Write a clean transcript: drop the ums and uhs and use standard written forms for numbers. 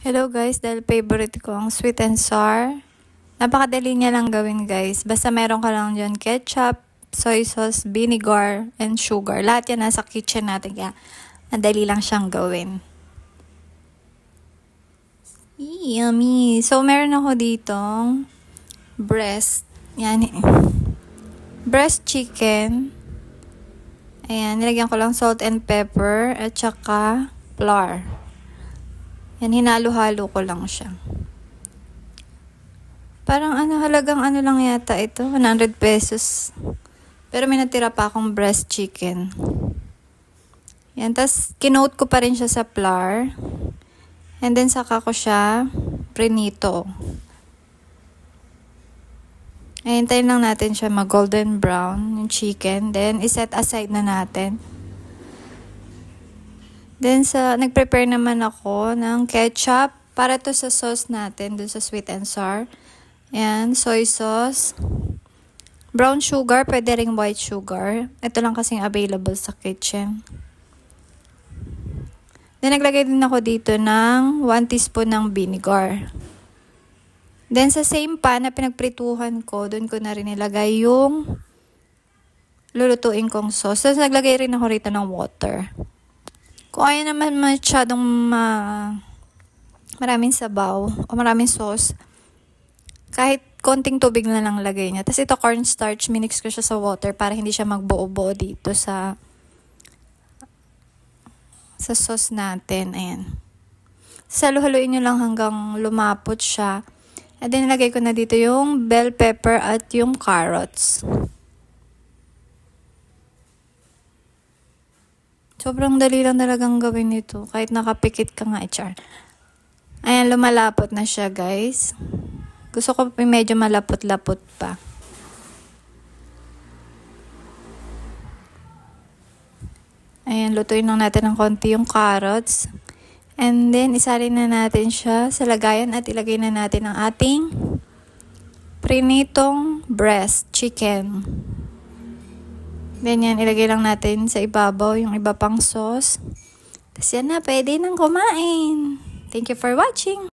Hello guys, dahil favorite ko ang sweet and sour. Napakadali niya lang gawin guys. Basta meron ka lang dyan ketchup, soy sauce, vinegar, and sugar. Lahat yan nasa kitchen natin kaya madali lang siyang gawin. Yummy! So meron ako ditong breast. Yan. Breast chicken. Ayan, nilagyan ko lang salt and pepper at saka flour. Yan, hinalo-halo ko lang siya. Parang halagang lang yata ito, 100 pesos. Pero may natira pa akong breast chicken. Yan, tas kinoat ko pa rin siya sa flour. And then saka ko siya prinito. Hintayin lang natin siya mag-golden brown, yung chicken. Then, iset aside na natin. Then, nag-prepare naman ako ng ketchup para to sa sauce natin, dun sa sweet and sour. Ayan, soy sauce. Brown sugar, pwede ring white sugar. Ito lang kasing available sa kitchen. Then, naglagay din ako dito ng 1 teaspoon ng vinegar. Then, sa same pan na pinagprituhan ko, dun ko na rin nilagay yung lulutuin kong sauce. Tapos, naglagay rin ako rito ng water. Kung ayaw naman masyadong maraming sabaw o maraming sauce, kahit konting tubig na lang lagay niya. Tapos ito cornstarch, minix ko siya sa water para hindi siya magbuo-buo dito sa sauce natin. Ayan. Halo-haluin nyo lang hanggang lumapot siya. And then nilagay ko na dito yung bell pepper at yung carrots. Sobrang dali lang talagang gawin ito. Kahit nakapikit ka nga, HR. Ayan, lumalapot na siya, guys. Gusto ko medyo malapot-lapot pa. Ayan, lutuin lang natin ng konti yung carrots. And then, isalin na natin siya sa lagayan at ilagay na natin ang ating prinitong breast chicken. Ganyan, ilagay lang natin sa ibabaw yung iba pang sauce. Tapos yan na, pwede nang kumain. Thank you for watching!